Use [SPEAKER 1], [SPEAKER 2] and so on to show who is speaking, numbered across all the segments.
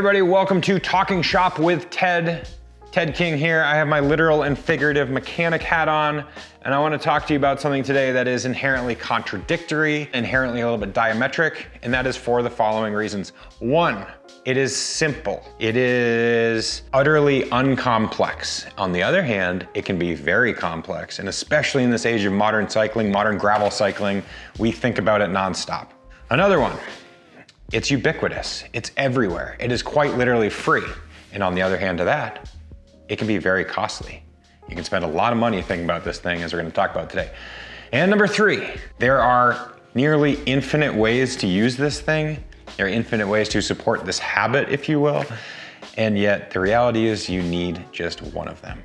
[SPEAKER 1] everybody, welcome to Talking Shop with Ted. Ted King here. I have my literal and figurative mechanic hat on, and I want to talk to you about something today that is inherently contradictory, inherently a little bit diametric, and that is for the following reasons. One, it is simple. It is utterly uncomplex. On the other hand, it can be very complex, and especially in this age of modern cycling, modern gravel cycling, we think about it nonstop. Another one, it's ubiquitous. It's everywhere. It is quite literally free. And on the other hand of that, it can be very costly. You can spend a lot of money thinking about this thing, as we're going to talk about today. And number three, there are nearly infinite ways to use this thing. There are infinite ways to support this habit, if you will. And yet the reality is you need just one of them.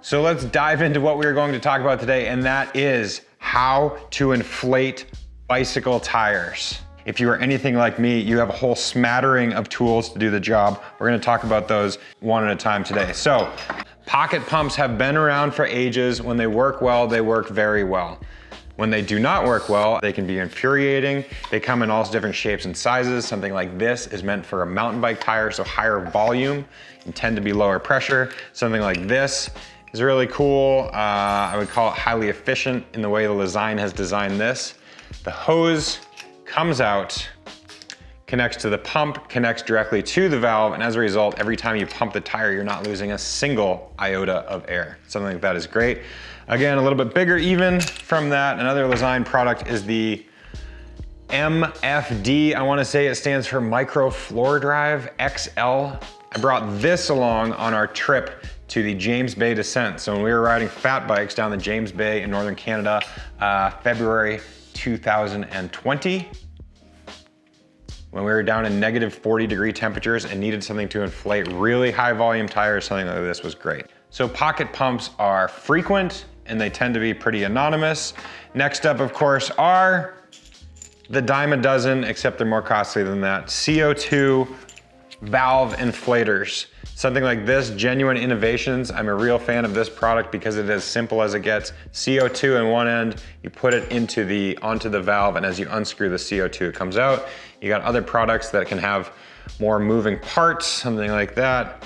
[SPEAKER 1] So let's dive into what we're going to talk about today, and that is how to inflate bicycle tires. If you are anything like me, you have a whole smattering of tools to do the job. We're gonna talk about those one at a time today. So, pocket pumps have been around for ages. When they work well, they work very well. When they do not work well, they can be infuriating. They come in all different shapes and sizes. Something like this is meant for a mountain bike tire, so higher volume and tend to be lower pressure. Something like this is really cool. I would call it highly efficient in the way the design has designed this. The hose comes out, connects to the pump, connects directly to the valve, and as a result, every time you pump the tire, you're not losing a single iota of air. Something like that is great. Again, a little bit bigger even from that. Another design product is the MFD. I wanna say it stands for Micro Floor Drive XL. I brought this along on our trip to the James Bay descent. So when we were riding fat bikes down the James Bay in Northern Canada, February 2020, when we were down in negative 40-degree temperatures and needed something to inflate really high volume tires, something like this was great. So pocket pumps are frequent and they tend to be pretty anonymous. Next up, of course, are the dime a dozen, except they're more costly than that, CO2 valve inflators. Something like this, Genuine Innovations. I'm a real fan of this product because it is as simple as it gets. CO2 in one end, you put it onto the valve, and as you unscrew the CO2, it comes out. You got other products that can have more moving parts, something like that.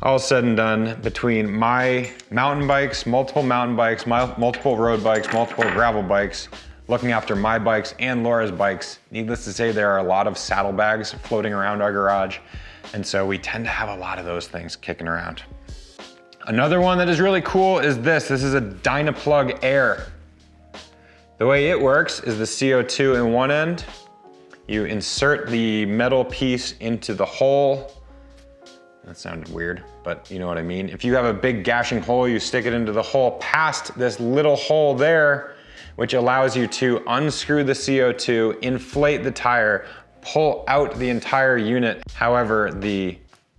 [SPEAKER 1] All said and done, between my mountain bikes, multiple road bikes, multiple gravel bikes, looking after my bikes and Laura's bikes, needless to say, there are a lot of saddlebags floating around our garage. And so we tend to have a lot of those things kicking around. Another one that is really cool is this. This is a Dynaplug Air. The way it works is the CO2 in one end. You insert the metal piece into the hole. That sounded weird, but you know what I mean. If you have a big gashing hole, you stick it into the hole past this little hole there, which allows you to unscrew the CO2, inflate the tire, pull out the entire unit. However, the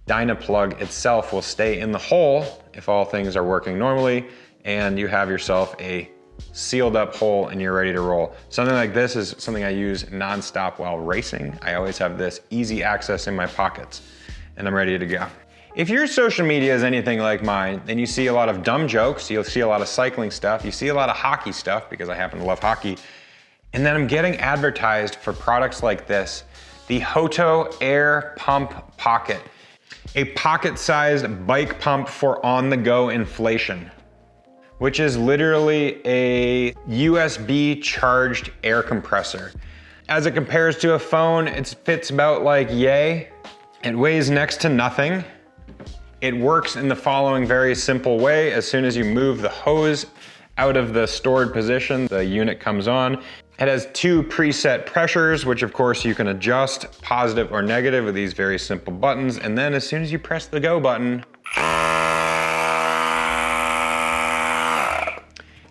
[SPEAKER 1] Dynaplug itself will stay in the hole if all things are working normally, and you have yourself a sealed up hole and you're ready to roll. Something like this is something I use nonstop while racing. I always have this easy access in my pockets and I'm ready to go. If your social media is anything like mine, then you see a lot of dumb jokes, you'll see a lot of cycling stuff, you see a lot of hockey stuff because I happen to love hockey, and then I'm getting advertised for products like this. The Hoto Air Pump Pocket, a pocket-sized bike pump for on-the-go inflation, which is literally a USB charged air compressor. As it compares to a phone, it fits about like yay. It weighs next to nothing. It works in the following very simple way. As soon as you move the hose out of the stored position, the unit comes on. It has two preset pressures, which of course you can adjust positive or negative with these very simple buttons. And then as soon as you press the go button,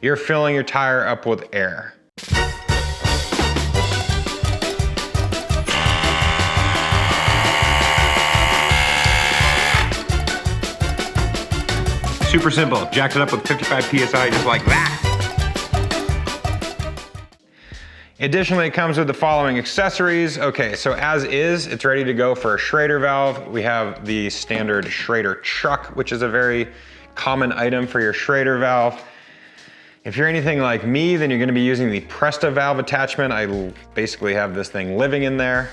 [SPEAKER 1] you're filling your tire up with air. Super simple, jacked it up with 55 PSI just like that. Additionally, it comes with the following accessories. Okay, so as is, it's ready to go for a Schrader valve. We have the standard Schrader chuck, which is a very common item for your Schrader valve. If you're anything like me, then you're gonna be using the Presta valve attachment. I basically have this thing living in there.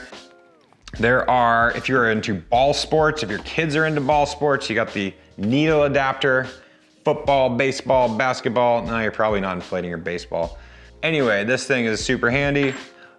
[SPEAKER 1] There are, if you're into ball sports, if your kids are into ball sports, you got the needle adapter, football, baseball, basketball. No, you're probably not inflating your baseball. Anyway, this thing is super handy.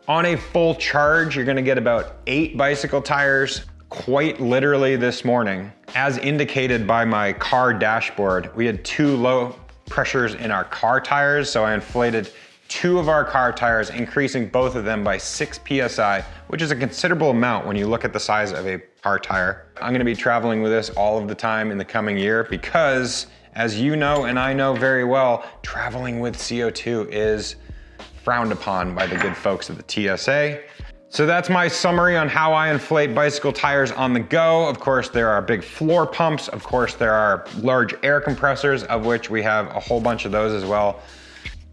[SPEAKER 1] On a full charge, you're gonna get about 8 bicycle tires. Quite literally this morning, as indicated by my car dashboard, we had 2 low pressures in our car tires, so I inflated 2 of our car tires, increasing both of them by 6 PSI, which is a considerable amount when you look at the size of a car tire. I'm gonna be traveling with this all of the time in the coming year because, as you know and I know very well, traveling with CO2 is frowned upon by the good folks at the TSA. So that's my summary on how I inflate bicycle tires on the go. Of course, there are big floor pumps. Of course, there are large air compressors, of which we have a whole bunch of those as well.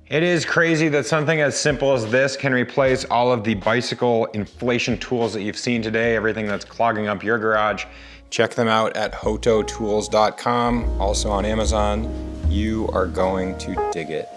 [SPEAKER 1] It is crazy that something as simple as this can replace all of the bicycle inflation tools that you've seen today, everything that's clogging up your garage. Check them out at hototools.com, also on Amazon. You are going to dig it.